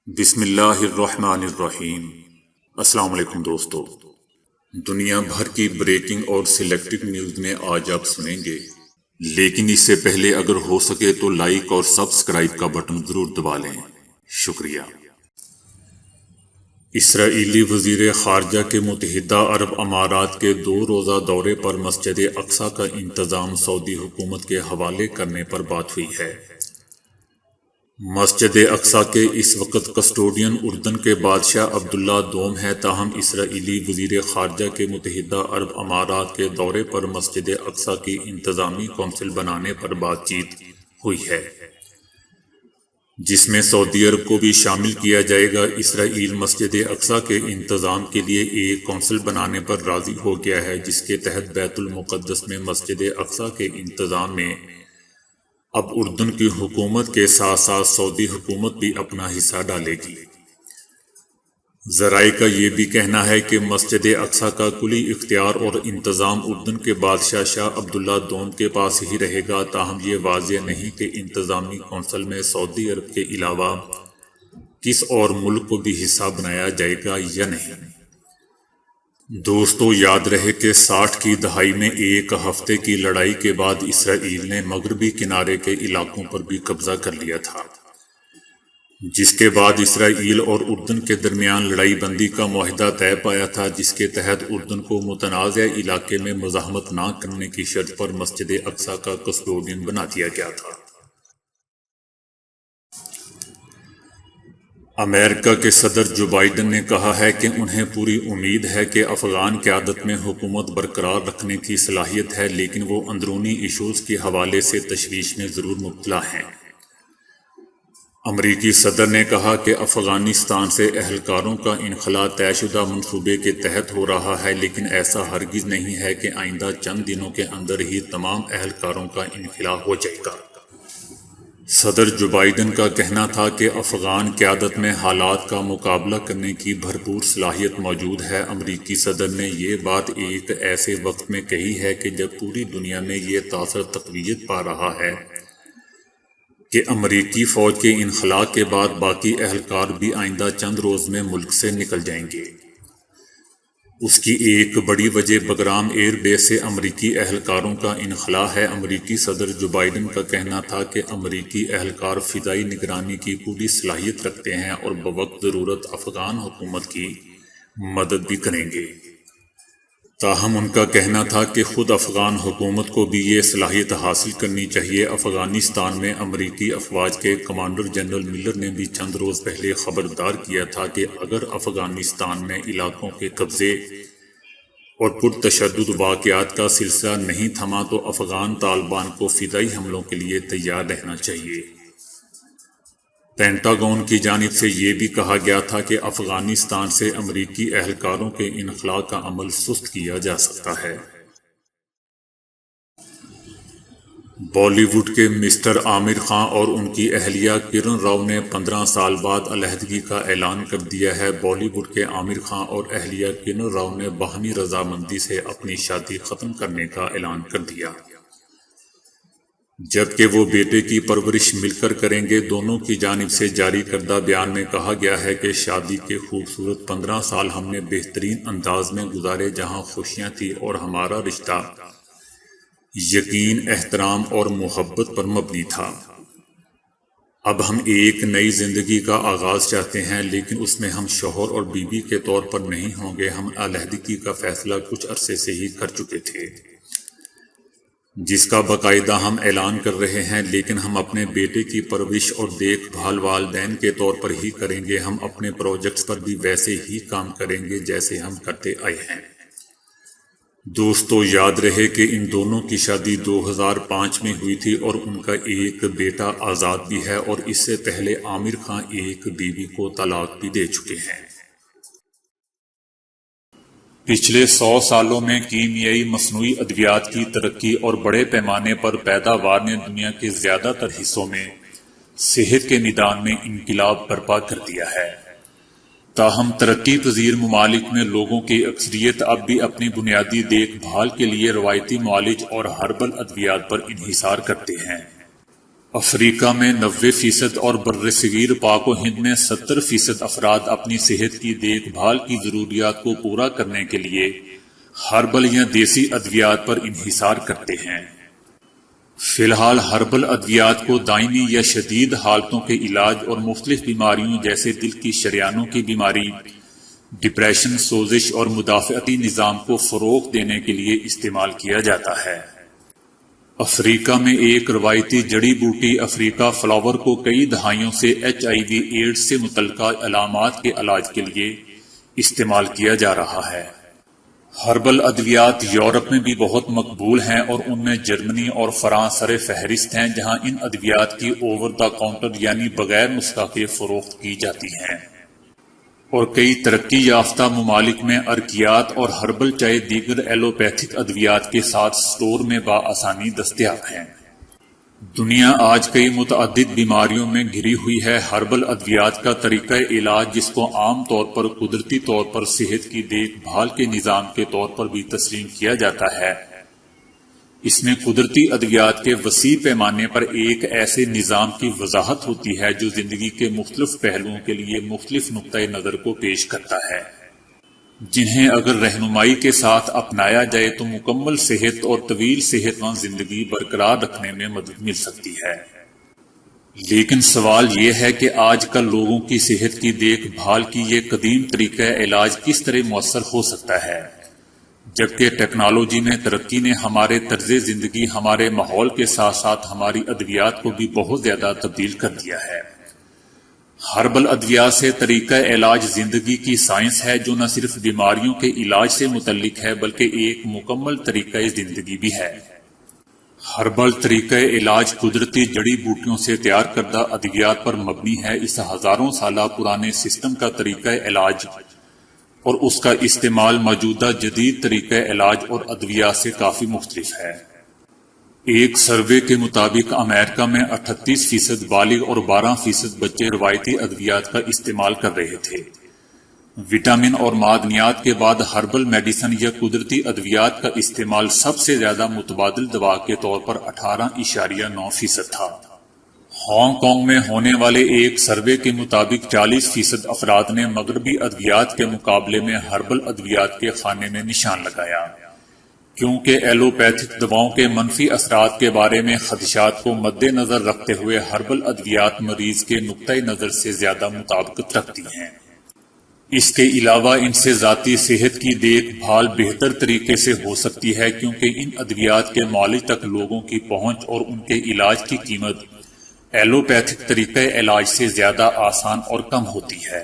بسم اللہ الرحمن الرحیم۔ السلام علیکم دوستو، دنیا بھر کی بریکنگ اور سلیکٹڈ نیوز میں آج آپ سنیں گے، لیکن اس سے پہلے اگر ہو سکے تو لائک اور سبسکرائب کا بٹن ضرور دبا لیں، شکریہ۔ اسرائیلی وزیر خارجہ کے متحدہ عرب امارات کے 2 روزہ دورے پر مسجد اقصی کا انتظام سعودی حکومت کے حوالے کرنے پر بات ہوئی ہے۔ مسجد اقصی کے اس وقت کسٹوڈین اردن کے بادشاہ عبداللہ دوم ہے، تاہم اسرائیلی وزیر خارجہ کے متحدہ عرب امارات کے دورے پر مسجد اقصی کی انتظامی کونسل بنانے پر بات چیت ہوئی ہے، جس میں سعودی عرب کو بھی شامل کیا جائے گا۔ اسرائیل مسجد اقصی کے انتظام کے لیے ایک کونسل بنانے پر راضی ہو گیا ہے، جس کے تحت بیت المقدس میں مسجد اقصی کے انتظام میں اب اردن کی حکومت کے ساتھ ساتھ سعودی حکومت بھی اپنا حصہ ڈالے گی۔ ذرائع کا یہ بھی کہنا ہے کہ مسجد اقصی کا کلی اختیار اور انتظام اردن کے بادشاہ شاہ عبداللہ دوم کے پاس ہی رہے گا، تاہم یہ واضح نہیں کہ انتظامی کونسل میں سعودی عرب کے علاوہ کس اور ملک کو بھی حصہ بنایا جائے گا یا نہیں۔ دوستو، یاد رہے کہ 60 کی دہائی میں ایک ہفتے کی لڑائی کے بعد اسرائیل نے مغربی کنارے کے علاقوں پر بھی قبضہ کر لیا تھا، جس کے بعد اسرائیل اور اردن کے درمیان لڑائی بندی کا معاہدہ طے پایا تھا، جس کے تحت اردن کو متنازع علاقے میں مزاحمت نہ کرنے کی شرط پر مسجد اقصی کا کسٹوڈین بنا دیا گیا تھا۔ امریکہ کے صدر جو بائیڈن نے کہا ہے کہ انہیں پوری امید ہے کہ افغان قیادت میں حکومت برقرار رکھنے کی صلاحیت ہے، لیکن وہ اندرونی ایشوز کے حوالے سے تشویش میں ضرور مبتلا ہیں۔ امریکی صدر نے کہا کہ افغانستان سے اہلکاروں کا انخلاء طے شدہ منصوبے کے تحت ہو رہا ہے، لیکن ایسا ہرگز نہیں ہے کہ آئندہ چند دنوں کے اندر ہی تمام اہلکاروں کا انخلاء ہو جائے گا۔ صدر جو بائیڈن کا کہنا تھا کہ افغان قیادت میں حالات کا مقابلہ کرنے کی بھرپور صلاحیت موجود ہے۔ امریکی صدر نے یہ بات ایک ایسے وقت میں کہی ہے کہ جب پوری دنیا میں یہ تاثر تقویت پا رہا ہے کہ امریکی فوج کے انخلاء کے بعد باقی اہلکار بھی آئندہ چند روز میں ملک سے نکل جائیں گے۔ اس کی ایک بڑی وجہ بگرام ایئر بیس سے امریکی اہلکاروں کا انخلاء ہے۔ امریکی صدر جو بائیڈن کا کہنا تھا کہ امریکی اہلکار فضائی نگرانی کی پوری صلاحیت رکھتے ہیں اور بوقت ضرورت افغان حکومت کی مدد بھی کریں گے، تاہم ان کا کہنا تھا کہ خود افغان حکومت کو بھی یہ صلاحیت حاصل کرنی چاہیے۔ افغانستان میں امریکی افواج کے کمانڈر جنرل ملر نے بھی چند روز پہلے خبردار کیا تھا کہ اگر افغانستان میں علاقوں کے قبضے اور پرتشدد واقعات کا سلسلہ نہیں تھما تو افغان طالبان کو فضائی حملوں کے لیے تیار رہنا چاہیے۔ پینٹاگون کی جانب سے یہ بھی کہا گیا تھا کہ افغانستان سے امریکی اہلکاروں کے انخلاء کا عمل سست کیا جا سکتا ہے۔ بالی ووڈ کے مسٹر عامر خان اور ان کی اہلیہ کرن راؤ نے 15 سال بعد علیحدگی کا اعلان کر دیا ہے۔ بالی ووڈ کے عامر خان اور اہلیہ کرن راؤ نے باہمی رضامندی سے اپنی شادی ختم کرنے کا اعلان کر دیا، جبکہ وہ بیٹے کی پرورش مل کر کریں گے۔ دونوں کی جانب سے جاری کردہ بیان میں کہا گیا ہے کہ شادی کے خوبصورت 15 سال ہم نے بہترین انداز میں گزارے، جہاں خوشیاں تھیں اور ہمارا رشتہ یقین، احترام اور محبت پر مبنی تھا۔ اب ہم ایک نئی زندگی کا آغاز چاہتے ہیں، لیکن اس میں ہم شوہر اور بیوی کے طور پر نہیں ہوں گے۔ ہم علیحدگی کا فیصلہ کچھ عرصے سے ہی کر چکے تھے، جس کا باقاعدہ ہم اعلان کر رہے ہیں، لیکن ہم اپنے بیٹے کی پرورش اور دیکھ بھال والدین کے طور پر ہی کریں گے۔ ہم اپنے پروجیکٹس پر بھی ویسے ہی کام کریں گے جیسے ہم کرتے آئے ہیں۔ دوستو، یاد رہے کہ ان دونوں کی شادی 2005 میں ہوئی تھی اور ان کا ایک بیٹا آزاد بھی ہے، اور اس سے پہلے عامر خان ایک بیوی کو طلاق بھی دے چکے ہیں۔ پچھلے 100 سالوں میں کیمیائی مصنوعی ادویات کی ترقی اور بڑے پیمانے پر پیداوار نے دنیا کے زیادہ تر حصوں میں صحت کے میدان میں انقلاب برپا کر دیا ہے۔ تاہم ترقی پذیر ممالک میں لوگوں کی اکثریت اب بھی اپنی بنیادی دیکھ بھال کے لیے روایتی معالج اور ہربل ادویات پر انحصار کرتے ہیں۔ افریقہ میں 90% اور برصغیر پاک و ہند میں 70% افراد اپنی صحت کی دیکھ بھال کی ضروریات کو پورا کرنے کے لیے ہربل یا دیسی ادویات پر انحصار کرتے ہیں۔ فی الحال ہربل ادویات کو دائمی یا شدید حالتوں کے علاج اور مختلف بیماریوں جیسے دل کی شریانوں کی بیماری، ڈپریشن، سوزش اور مدافعتی نظام کو فروغ دینے کے لیے استعمال کیا جاتا ہے۔ افریقہ میں ایک روایتی جڑی بوٹی افریقہ فلاور کو کئی دہائیوں سے HIV ایڈز سے متعلقہ علامات کے علاج کے لیے استعمال کیا جا رہا ہے۔ ہربل ادویات یورپ میں بھی بہت مقبول ہیں اور ان میں جرمنی اور فرانس سر فہرست ہیں، جہاں ان ادویات کی اوور دا کاؤنٹر یعنی بغیر نسخہ کے فروخت کی جاتی ہیں، اور کئی ترقی یافتہ ممالک میں ارکیات اور ہربل چائے دیگر ایلوپیتھک ادویات کے ساتھ سٹور میں بآسانی دستیاب ہیں۔ دنیا آج کئی متعدد بیماریوں میں گھری ہوئی ہے۔ ہربل ادویات کا طریقہ علاج، جس کو عام طور پر قدرتی طور پر صحت کی دیکھ بھال کے نظام کے طور پر بھی تسلیم کیا جاتا ہے، اس میں قدرتی ادویات کے وسیع پیمانے پر ایک ایسے نظام کی وضاحت ہوتی ہے جو زندگی کے مختلف پہلوؤں کے لیے مختلف نقطۂ نظر کو پیش کرتا ہے، جنہیں اگر رہنمائی کے ساتھ اپنایا جائے تو مکمل صحت اور طویل صحت مند زندگی برقرار رکھنے میں مدد مل سکتی ہے۔ لیکن سوال یہ ہے کہ آج کل لوگوں کی صحت کی دیکھ بھال کی یہ قدیم طریقہ علاج کس طرح مؤثر ہو سکتا ہے، جبکہ ٹیکنالوجی میں ترقی نے ہمارے طرز زندگی، ہمارے ماحول کے ساتھ ساتھ ہماری ادویات کو بھی بہت زیادہ تبدیل کر دیا ہے۔ ہربل ادویات سے طریقہ علاج زندگی کی سائنس ہے، جو نہ صرف بیماریوں کے علاج سے متعلق ہے بلکہ ایک مکمل طریقہ زندگی بھی ہے۔ ہربل طریقہ علاج قدرتی جڑی بوٹیوں سے تیار کردہ ادویات پر مبنی ہے۔ اس ہزاروں سالہ پرانے سسٹم کا طریقہ علاج اور اس کا استعمال موجودہ جدید طریقہ علاج اور ادویات سے کافی مختلف ہے۔ ایک سروے کے مطابق امریکہ میں 38% بالغ اور 12% بچے روایتی ادویات کا استعمال کر رہے تھے۔ وٹامن اور معدنیات کے بعد ہربل میڈیسن یا قدرتی ادویات کا استعمال سب سے زیادہ متبادل دوا کے طور پر 18.9% تھا۔ ہانگ کانگ میں ہونے والے ایک سروے کے مطابق 40% افراد نے مغربی ادویات کے مقابلے میں ہربل ادویات کے خانے میں نشان لگایا، کیونکہ ایلوپیتھک دواؤں کے منفی اثرات کے بارے میں خدشات کو مد نظر رکھتے ہوئے ہربل ادویات مریض کے نقطۂ نظر سے زیادہ مطابقت رکھتی ہیں۔ اس کے علاوہ ان سے ذاتی صحت کی دیکھ بھال بہتر طریقے سے ہو سکتی ہے، کیونکہ ان ادویات کے معالج تک لوگوں کی پہنچ اور ان کے علاج کی قیمت ایلوپیتھک طریقہ علاج سے زیادہ آسان اور کم ہوتی ہے۔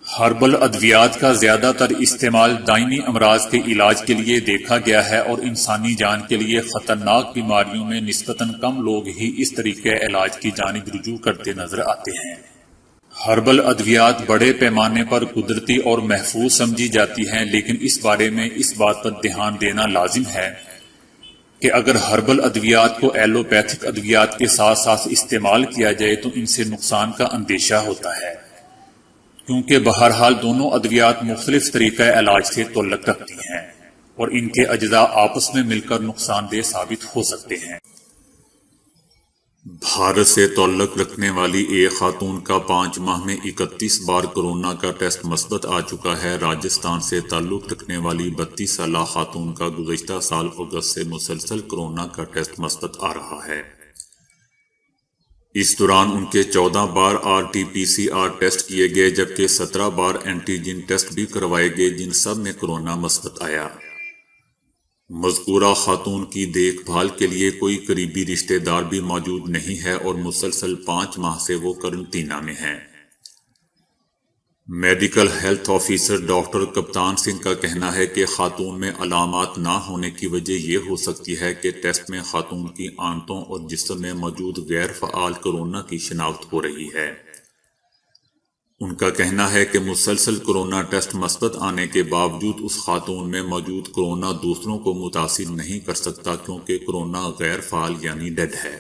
ہربل ادویات کا زیادہ تر استعمال دائمی امراض کے علاج کے لیے دیکھا گیا ہے، اور انسانی جان کے لیے خطرناک بیماریوں میں نسبتاً کم لوگ ہی اس طریقہ علاج کی جانب رجوع کرتے نظر آتے ہیں۔ ہربل ادویات بڑے پیمانے پر قدرتی اور محفوظ سمجھی جاتی ہیں، لیکن اس بارے میں اس بات پر دھیان دینا لازم ہے کہ اگر ہربل ادویات کو ایلوپیتھک ادویات کے ساتھ ساتھ استعمال کیا جائے تو ان سے نقصان کا اندیشہ ہوتا ہے، کیونکہ بہرحال دونوں ادویات مختلف طریقہ علاج سے تعلق رکھتی ہیں اور ان کے اجزاء آپس میں مل کر نقصان دہ ثابت ہو سکتے ہیں۔ بھارت سے تعلق رکھنے والی ایک خاتون کا 5 ماہ میں 31 بار کورونا کا ٹیسٹ مثبت آ چکا ہے۔ راجستھان سے تعلق رکھنے والی 32 سالہ خاتون کا گزشتہ سال اگست سے مسلسل کورونا کا ٹیسٹ مثبت آ رہا ہے۔ اس دوران ان کے 14 بار RT-PCR ٹیسٹ کیے گئے، جبکہ 17 بار اینٹیجن ٹیسٹ بھی کروائے گئے، جن سب میں کورونا مثبت آیا۔ مذکورہ خاتون کی دیکھ بھال کے لیے کوئی قریبی رشتہ دار بھی موجود نہیں ہے اور مسلسل 5 ماہ سے وہ قرنطینہ میں ہیں۔ میڈیکل ہیلتھ آفیسر ڈاکٹر کپتان سنگھ کا کہنا ہے کہ خاتون میں علامات نہ ہونے کی وجہ یہ ہو سکتی ہے کہ ٹیسٹ میں خاتون کی آنتوں اور جسم میں موجود غیر فعال کورونا کی شناخت ہو رہی ہے۔ ان کا کہنا ہے کہ مسلسل کورونا ٹیسٹ مثبت آنے کے باوجود اس خاتون میں موجود کورونا دوسروں کو متاثر نہیں کر سکتا، کیونکہ کورونا غیر فعال یعنی ڈیڈ ہے۔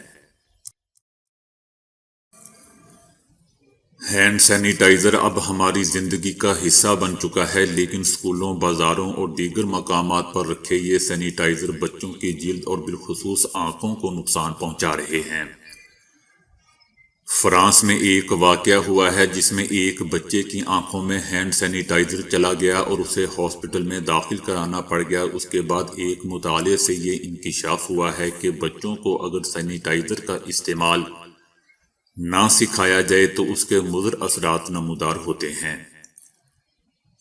ہینڈ سینیٹائزر اب ہماری زندگی کا حصہ بن چکا ہے، لیکن اسکولوں، بازاروں اور دیگر مقامات پر رکھے یہ سینیٹائزر بچوں کی جلد اور بالخصوص آنکھوں کو نقصان پہنچا رہے ہیں۔ فرانس میں ایک واقعہ ہوا ہے جس میں ایک بچے کی آنکھوں میں ہینڈ سینیٹائزر چلا گیا اور اسے ہاسپٹل میں داخل کرانا پڑ گیا۔ اس کے بعد ایک مطالعے سے یہ انکشاف ہوا ہے کہ بچوں کو اگر سینیٹائزر کا استعمال نہ سکھایا جائے تو اس کے مضر اثرات نمودار ہوتے ہیں۔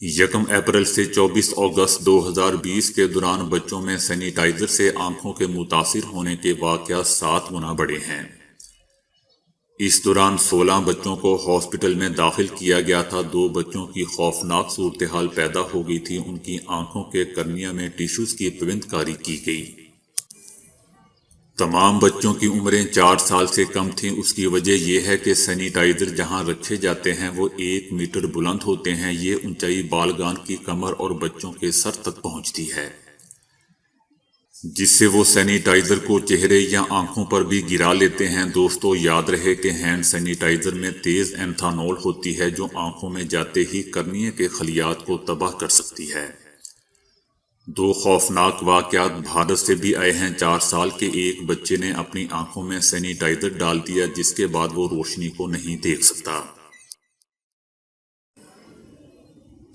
1 اپریل سے 24 اگست 2020 کے دوران بچوں میں سینیٹائزر سے آنکھوں کے متاثر ہونے کے واقعات 7 گنا بڑھے ہیں۔ اس دوران 16 بچوں کو ہاسپٹل میں داخل کیا گیا تھا۔ 2 بچوں کی خوفناک صورتحال پیدا ہو گئی تھی۔ ان کی آنکھوں کے کرنیا میں ٹیشوز کی پابند کاری کی گئی۔ تمام بچوں کی عمریں 4 سال سے کم تھیں۔ اس کی وجہ یہ ہے کہ سینیٹائزر جہاں رکھے جاتے ہیں وہ 1 میٹر بلند ہوتے ہیں۔ یہ اونچائی بالغان کی کمر اور بچوں کے سر تک پہنچتی ہے، جس سے وہ سینیٹائزر کو چہرے یا آنکھوں پر بھی گرا لیتے ہیں۔ دوستو، یاد رہے کہ ہینڈ سینیٹائزر میں تیز ایتھنول ہوتی ہے جو آنکھوں میں جاتے ہی کرنیے کے خلیات کو تباہ کر سکتی ہے۔ 2 خوفناک واقعات بھارت سے بھی آئے ہیں۔ 4 سال کے ایک بچے نے اپنی آنکھوں میں سینیٹائزر ڈال دیا جس کے بعد وہ روشنی کو نہیں دیکھ سکتا۔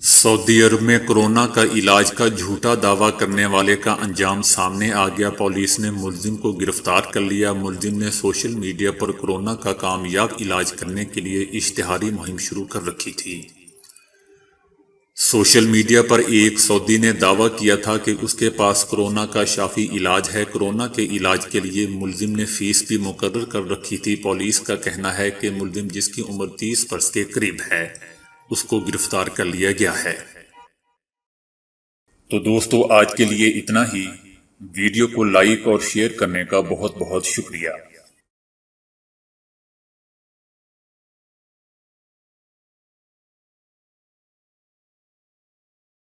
سعودی عرب میں کورونا کا علاج کا جھوٹا دعویٰ کرنے والے کا انجام سامنے آ گیا۔ پولیس نے ملزم کو گرفتار کر لیا۔ ملزم نے سوشل میڈیا پر کورونا کا کامیاب علاج کرنے کے لیے اشتہاری مہم شروع کر رکھی تھی۔ سوشل میڈیا پر ایک سعودی نے دعویٰ کیا تھا کہ اس کے پاس کورونا کا شافی علاج ہے۔ کورونا کے علاج کے لیے ملزم نے فیس بھی مقرر کر رکھی تھی۔ پولیس کا کہنا ہے کہ ملزم، جس کی عمر 30 برس کے قریب ہے، اس کو گرفتار کر لیا گیا ہے۔ تو دوستو، آج کے لیے اتنا ہی۔ ویڈیو کو لائک اور شیئر کرنے کا بہت بہت شکریہ۔